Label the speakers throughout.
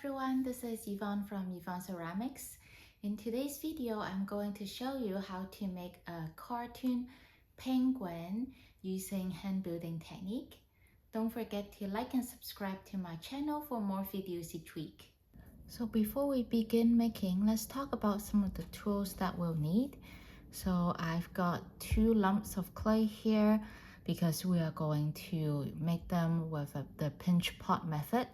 Speaker 1: everyone, this is Yvonne from yvonneceramics. In today's video, I'm going to show you how to make a cartoon penguin using hand building technique. Don't forget to like and subscribe to my channel for more videos each week. So before we begin making, let's talk about some of the tools that we'll need. So I've got 2 lumps of clay here because we are going to make them with the pinch pot method.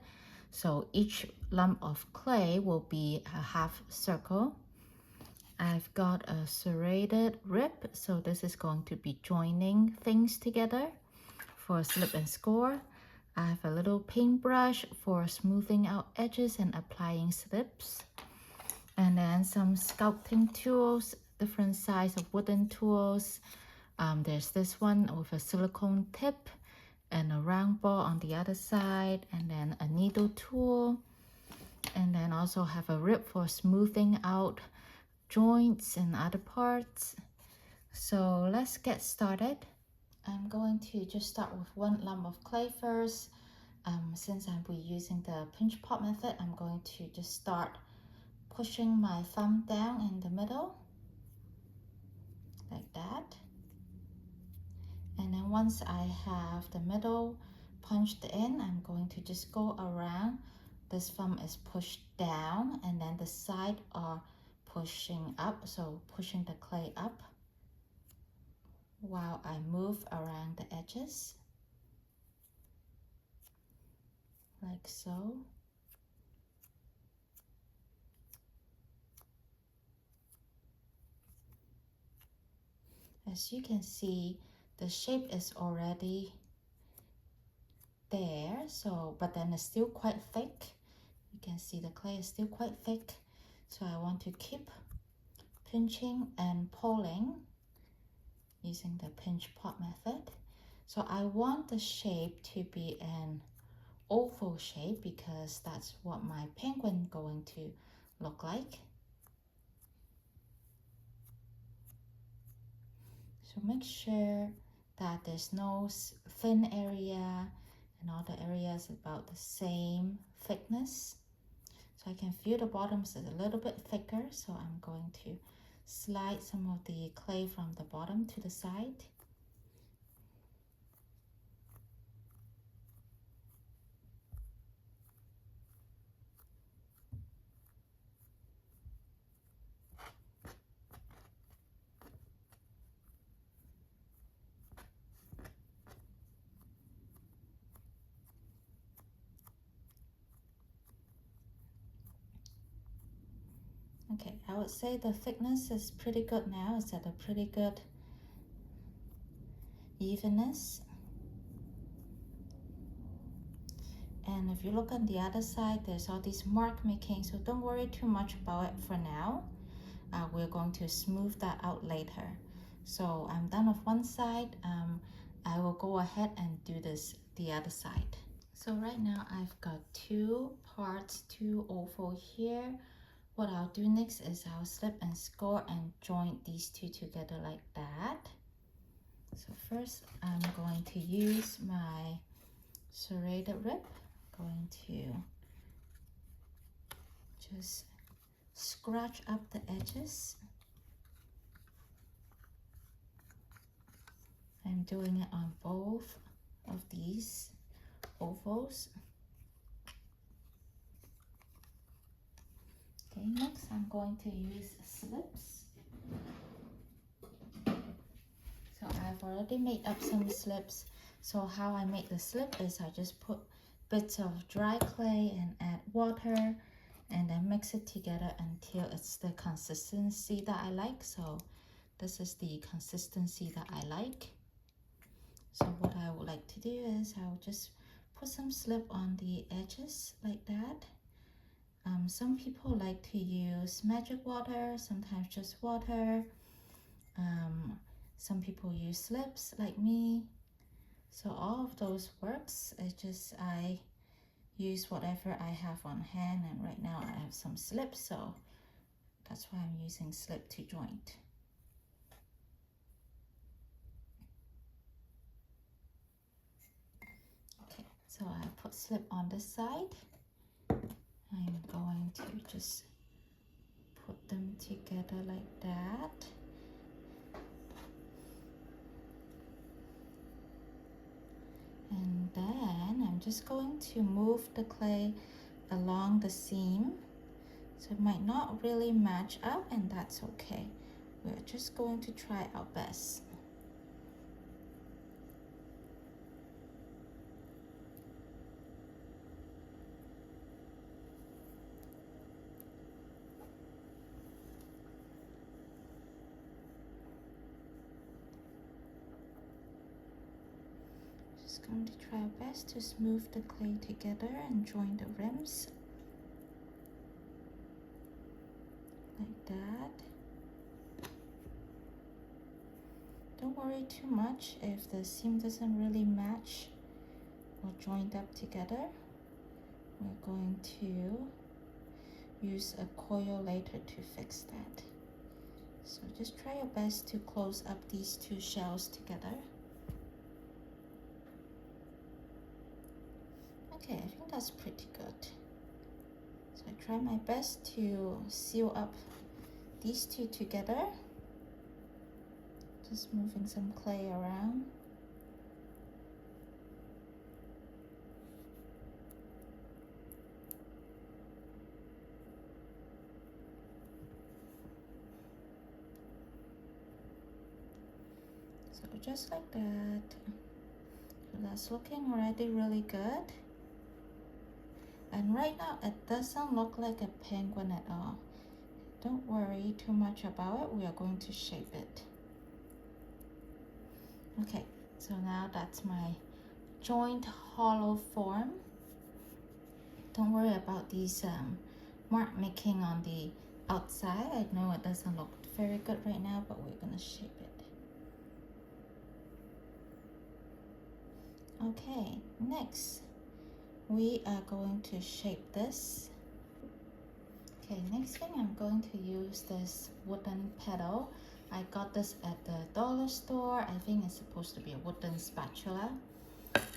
Speaker 1: So each lump of clay will be a half circle. I've got a serrated rib, so this is going to be joining things together for slip and score. I have a little paintbrush for smoothing out edges and applying slips. And then some sculpting tools, different size of wooden tools. There's this one with a silicone tip and a round ball on the other side, and then a needle tool, and then also have a rib for smoothing out joints and other parts. So let's get started. I'm going to just start with 1 lump of clay first. Since I'll be using the pinch pot method, I'm going to just start pushing my thumb down in the middle like that. And then once I have the middle punched in, I'm going to just go around. This thumb is pushed down and then the side are pushing up, so pushing the clay up while I move around the edges like so. As you can see, the shape is already there, so but then it's still quite thick. You can see the clay is still quite thick, so I want to keep pinching and pulling using the pinch pot method. So I want the shape to be an oval shape because that's what my penguin going to look like. So make sure that there's no thin area and all the areas about the same thickness. So I can feel the bottoms is a little bit thicker, so I'm going to slide some of the clay from the bottom to the side. Okay, I would say the thickness is pretty good now. It's at a pretty good evenness. And if you look on the other side, there's all these mark making, so don't worry too much about it for now. We're going to smooth that out later. So I'm done with one side. I will go ahead and do the other side. So right now I've got 2 parts, 2 oval here. What I'll do next is I'll slip and score and join these 2 together like that. So first I'm going to use my serrated rib. I'm going to just scratch up the edges. I'm doing it on both of these ovals. Okay, next I'm going to use slips. So I've already made up some slips. So how I make the slip is I just put bits of dry clay and add water and then mix it together until it's the consistency that I like. So this is the consistency that I like. So what I would like to do is I'll just put some slip on the edges like that. Some people like to use magic water, sometimes just water. Some people use slips like me. So all of those works. It's just I use whatever I have on hand, and right now I have some slips, so that's why I'm using slip to joint. Okay, so I put slip on this side. I I'm going to just put them together like that. And then I'm just going to move the clay along the seam. So it might not really match up, and that's okay. We're just going to try our best. Just going to try our best to smooth the clay together and join the rims like that. Don't worry too much if the seam doesn't really match or joined up together. We're going to use a coil later to fix that. So just try your best to close up these two shells together. Okay, I think that's pretty good. So I try my best to seal up these two together. Just moving some clay around. So just like that. So that's looking already really good. And right now it doesn't look like a penguin at all. Don't worry too much about it. We are going to shape it. Okay, so now that's my joint hollow form. Don't worry about these mark making on the outside. I know it doesn't look very good right now, but we're gonna shape it. Okay, next we are going to shape this. Okay, next thing I'm going to use this wooden pedal. I got this at the dollar store. I think it's supposed to be a wooden spatula.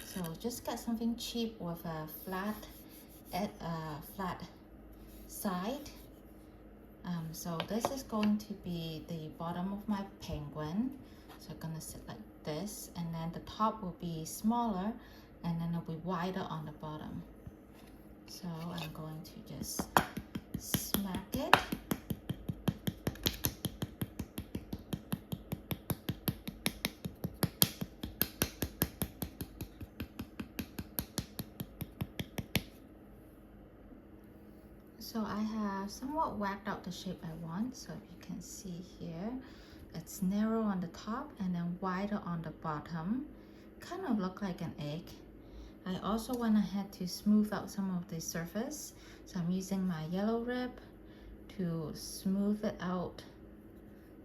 Speaker 1: So just get something cheap with a flat side. So this is going to be the bottom of my penguin. So I'm gonna sit like this, and then the top will be smaller, and then it'll be wider on the bottom. So I'm going to just smack it. So I have somewhat whacked out the shape I want. So if you can see here, it's narrow on the top and then wider on the bottom. Kind of look like an egg. I also went ahead to smooth out some of the surface. So I'm using my yellow rib to smooth it out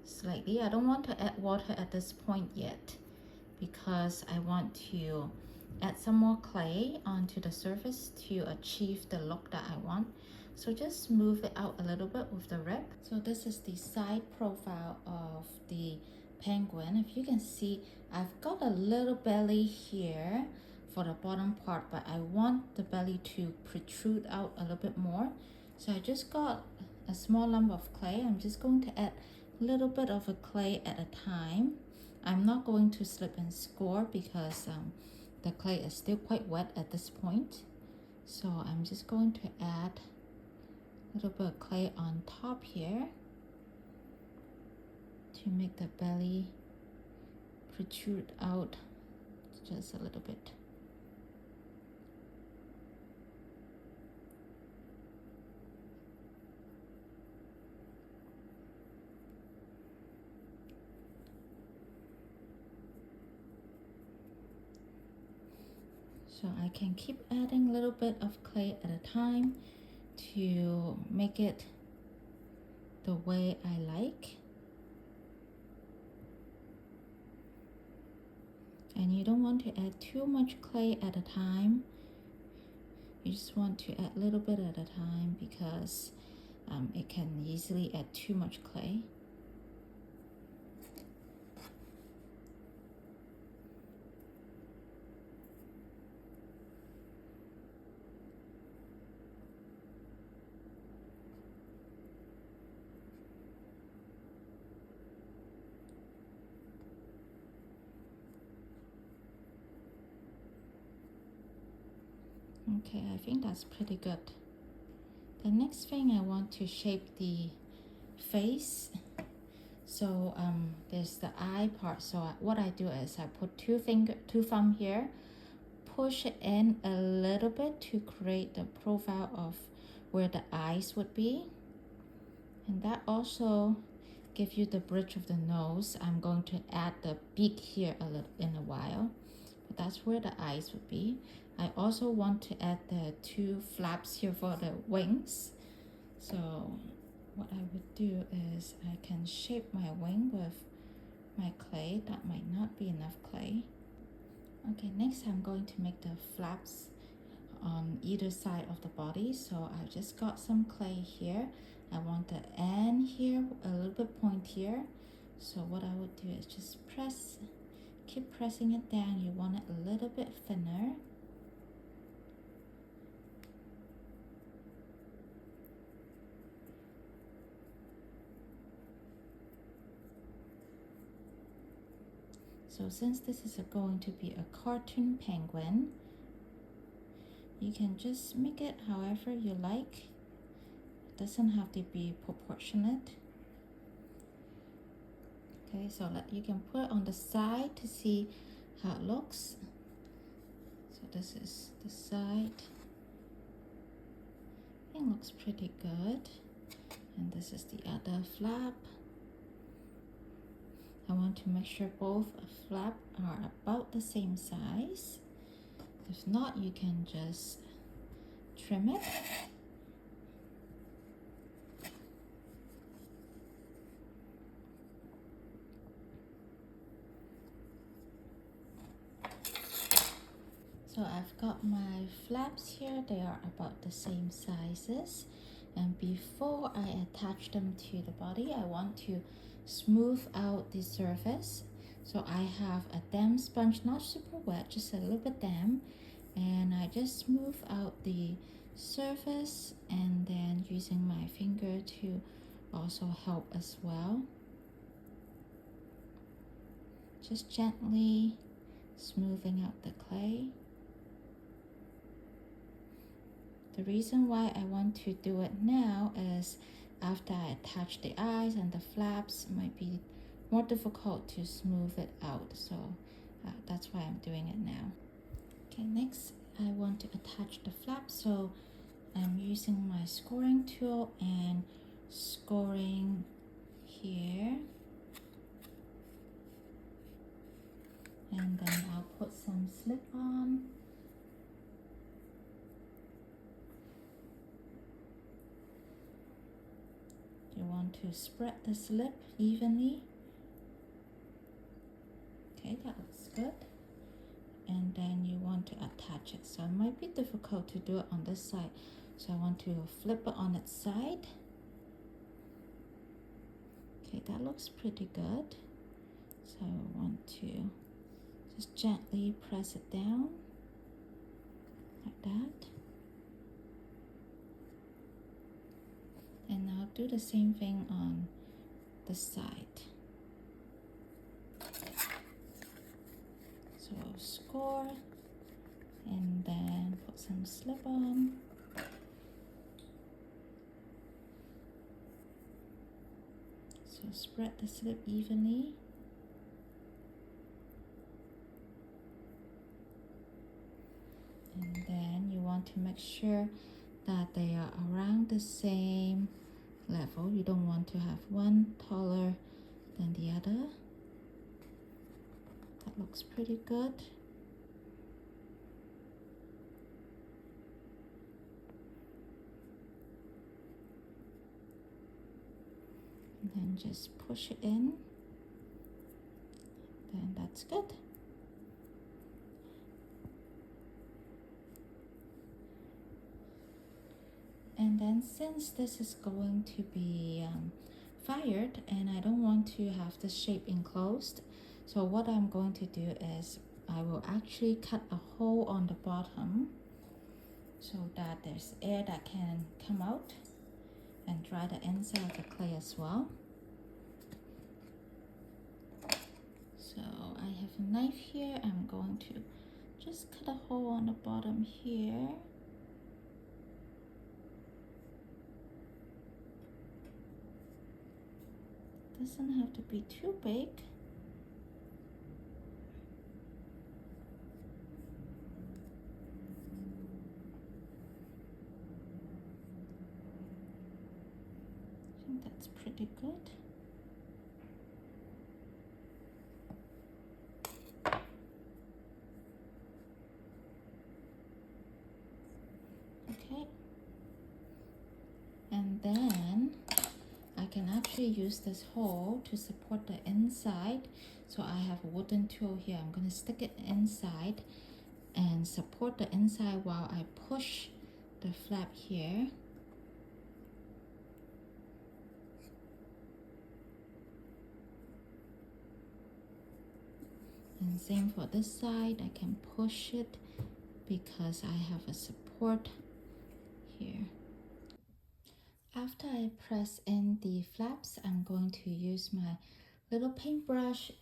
Speaker 1: slightly. I don't want to add water at this point yet because I want to add some more clay onto the surface to achieve the look that I want. So just smooth it out a little bit with the rib. So this is the side profile of the penguin. If you can see, I've got a little belly here for the bottom part, but I want the belly to protrude out a little bit more. So I just got a small lump of clay. I'm just going to add a little bit of a clay at a time. I'm not going to slip and score because the clay is still quite wet at this point. So I'm just going to add a little bit of clay on top here to make the belly protrude out just a little bit. So I can keep adding a little bit of clay at a time to make it the way I like. And you don't want to add too much clay at a time. You just want to add a little bit at a time because it can easily add too much clay. Okay, I think that's pretty good. The next thing, I want to shape the face. So there's the eye part. So what I do is I put two thumb here, push it in a little bit to create the profile of where the eyes would be. And that also gives you the bridge of the nose. I'm going to add the beak here a little in a while, but that's where the eyes would be. I also want to add the two flaps here for the wings. So what I would do is I can shape my wing with my clay. That might not be enough clay. Okay, next I'm going to make the flaps on either side of the body. So I just got some clay here. I want the end here a little bit pointier. So what I would do is just keep pressing it down. You want it a little bit thinner. So since this is going to be a cartoon penguin, you can just make it however you like. It doesn't have to be proportionate. Okay, so you can put it on the side to see how it looks. So this is the side. It looks pretty good. And this is the other flap. I want to make sure both flaps are about the same size. If not, you can just trim it. So I've got my flaps here. They are about the same sizes. And before I attach them to the body, I want to smooth out the surface. So I have a damp sponge, not super wet, just a little bit damp. And I just smooth out the surface, and then using my finger to also help as well. Just gently smoothing out the clay. The reason why I want to do it now is after I attach the eyes and the flaps, it might be more difficult to smooth it out. So that's why I'm doing it now. Okay, next I want to attach the flaps. So I'm using my scoring tool and scoring here. And then I'll put some slip on. You want to spread the slip evenly. Okay, that looks good. And then you want to attach it. So it might be difficult to do it on this side. So I want to flip it on its side. Okay, that looks pretty good. So I want to just gently press it down like that. And I'll do the same thing on the side. So I'll score and then put some slip on. So spread the slip evenly. And then you want to make sure that they are around the same level. You don't want to have one taller than the other. That looks pretty good. And then just push it in. Then that's good. And then since this is going to be fired and I don't want to have the shape enclosed, so what I'm going to do is I will actually cut a hole on the bottom so that there's air that can come out and dry the inside of the clay as well. So I have a knife here. I'm going to just cut a hole on the bottom here. doesn't have to be too big. I think that's pretty good. Okay. And then I can actually use this hole to support the inside. So I have a wooden tool here. I'm going to stick it inside and support the inside while I push the flap here. And same for this side, I can push it because I have a support here. After I press in the flaps, I'm going to use my little paintbrush,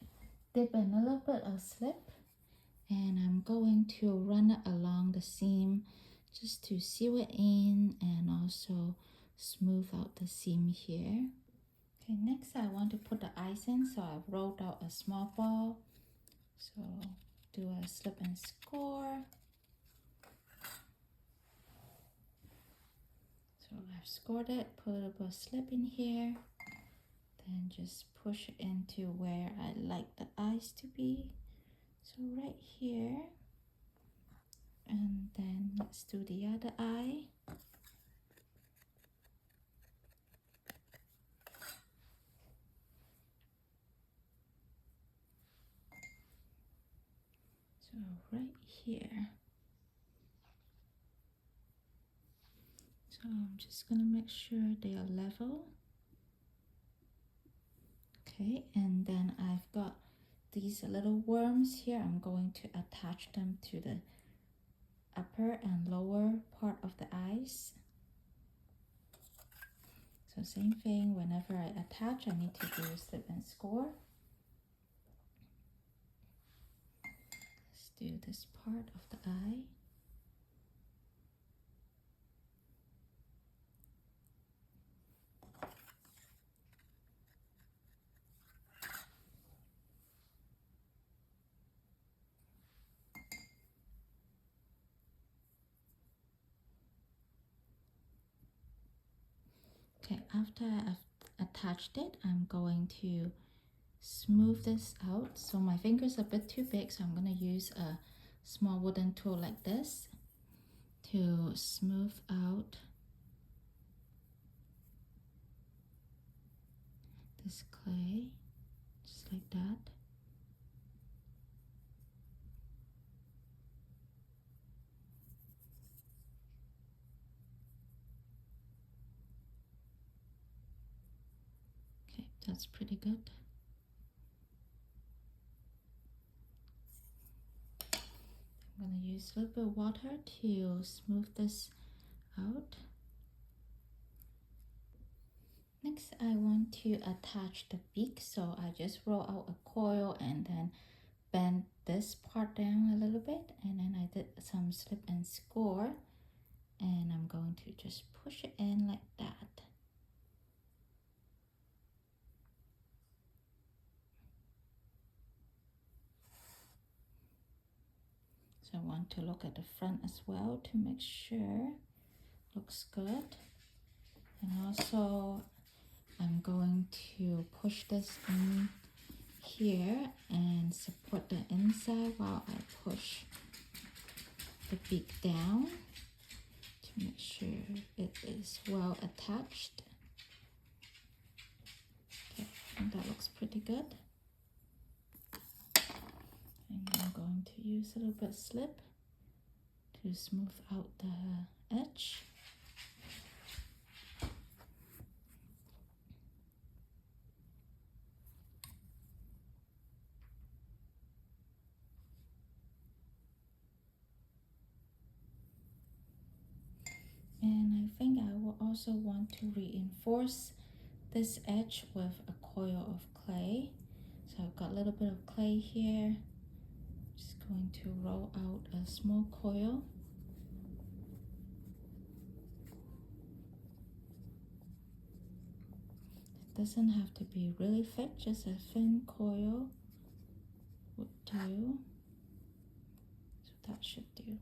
Speaker 1: dip in a little bit of slip, and I'm going to run it along the seam just to seal it in and also smooth out the seam here. Okay, next I want to put the icing, so I've rolled out a small ball. So do a slip and score. So I've scored it, put a little bit of slip in here, then just push it into where I like the eyes to be. So right here, and then let's do the other eye. So right here. So I'm just gonna make sure they are level. Okay, and then I've got these little worms here. I'm going to attach them to the upper and lower part of the eyes. So same thing, whenever I attach, I need to do a slip and score. Let's do this part of the eye. Okay, after I've attached it, I'm going to smooth this out. So my fingers are a bit too big, so I'm going to use a small wooden tool like this to smooth out this clay, just like that. Okay, that's pretty good. I'm going to use a little bit of water to smooth this out. Next, I want to attach the beak, so I just roll out a coil and then bend this part down a little bit, and then I did some slip and score, and I'm going to just push it in like that. So I want to look at the front as well to make sure it looks good. And also I'm going to push this in here and support the inside while I push the beak down to make sure it is well attached. Okay, I think that looks pretty good. And I'm going to use a little bit of slip to smooth out the edge. And I think I will also want to reinforce this edge with a coil of clay. So I've got a little bit of clay here. Just going to roll out a small coil. Doesn't have to be really thick, just a thin coil would do. So that should do.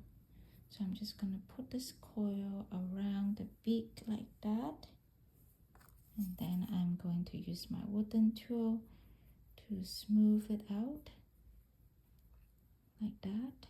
Speaker 1: So I'm just gonna put this coil around the beak like that. And then I'm going to use my wooden tool to smooth it out like that.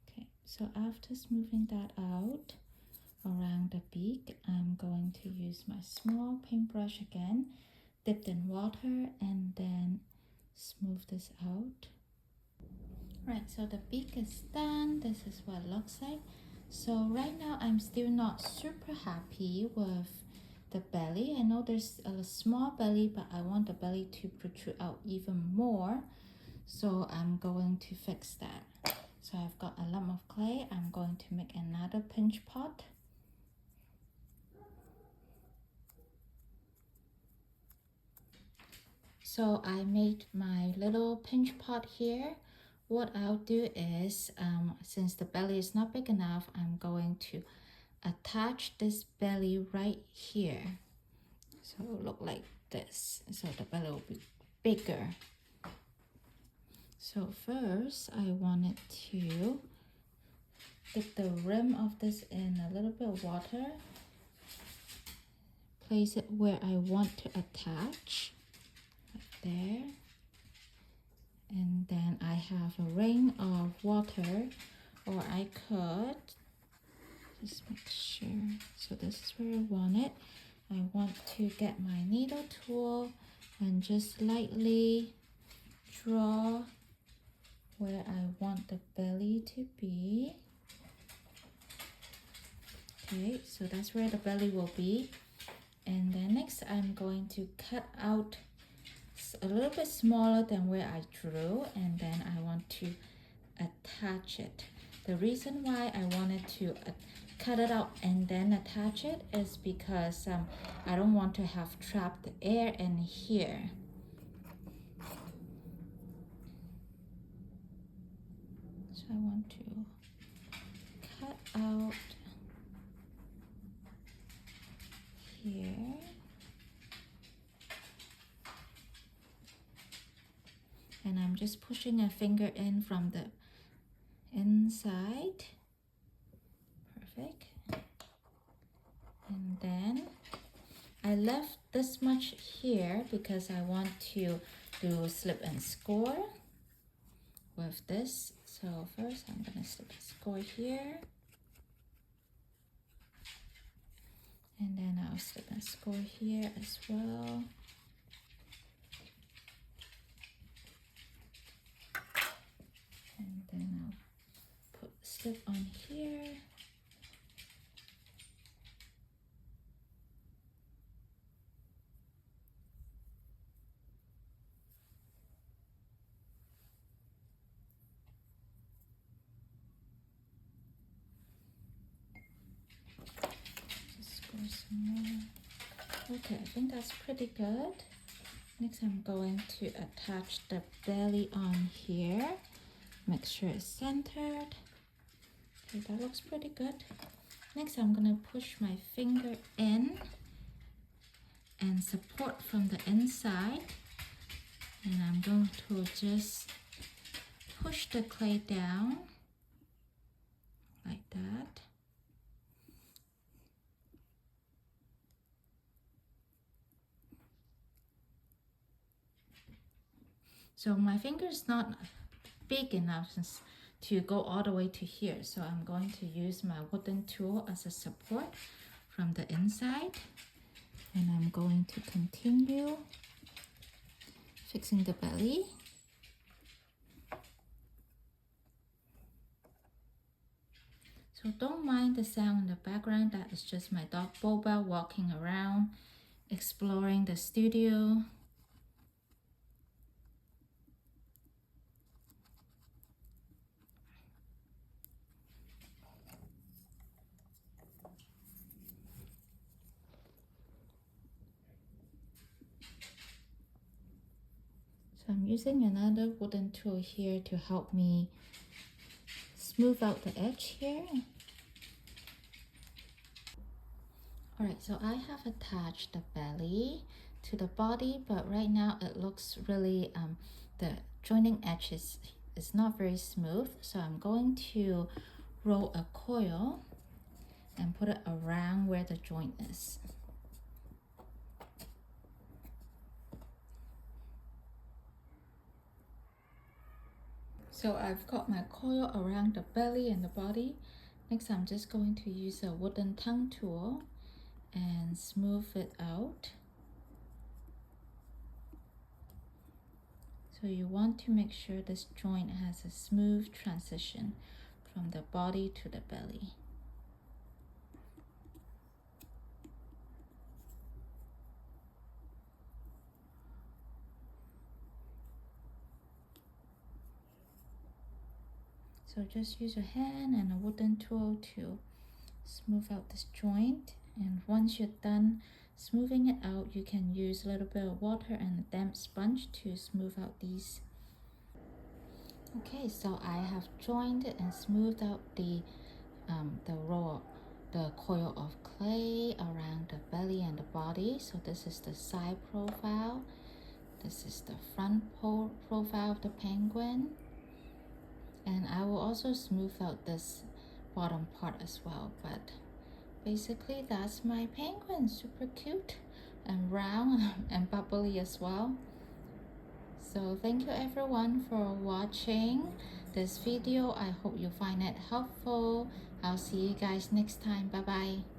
Speaker 1: Okay, so after smoothing that out around the beak, I'm going to use my small paintbrush again, dipped in water, and then smooth this out. Right, so the beak is done. This is what it looks like. So right now I'm still not super happy with the belly. I know there's a small belly, but I want the belly to protrude out even more. So I'm going to fix that. So I've got a lump of clay. I'm going to make another pinch pot. So I made my little pinch pot here. What I'll do is, since the belly is not big enough, I'm going to attach this belly right here. So it'll look like this. So the belly will be bigger. So first, I wanted to dip the rim of this in a little bit of water. Place it where I want to attach, like there. And then I have a ring of water, or I could just make sure. So this is where I want it. I want to get my needle tool and just lightly draw where I want the belly to be. Okay, so that's where the belly will be. And then next I'm going to cut out a little bit smaller than where I drew, and then I want to attach it. The reason why I wanted to cut it out and then attach it is because I don't want to have trapped air in here. So I want to cut out here. And I'm just pushing a finger in from the inside. Perfect. And then I left this much here because I want to do slip and score with this. So first I'm gonna slip and score here. And then I'll slip and score here as well. And then I'll put the slip on here. Just score some more. Okay, I think that's pretty good. Next I'm going to attach the belly on here. Make sure it's centered. Okay, that looks pretty good. Next I'm gonna push my finger in and support from the inside. And I'm going to just push the clay down like that. So my finger is not big enough to go all the way to here. So I'm going to use my wooden tool as a support from the inside. And I'm going to continue fixing the belly. So So don't mind the sound in the background. That is just my dog Boba walking around, exploring the studio. So I'm using another wooden tool here to help me smooth out the edge here. Alright, so I have attached the belly to the body, but right now it looks really, the joining edge is not very smooth. So I'm going to roll a coil and put it around where the joint is. So I've got my coil around the belly and the body. Next, I'm just going to use a wooden tongue tool and smooth it out. So you want to make sure this joint has a smooth transition from the body to the belly. So just use your hand and a wooden tool to smooth out this joint. And once you're done smoothing it out, you can use a little bit of water and a damp sponge to smooth out these. Okay, so I have joined it and smoothed out the coil of clay around the belly and the body. So this is the side profile. This is the front profile of the penguin. And I will also smooth out this bottom part as well, but basically that's my penguin. Super cute and round and bubbly as well. So thank you everyone for watching this video. I hope you find it helpful. I'll see you guys next time. Bye bye.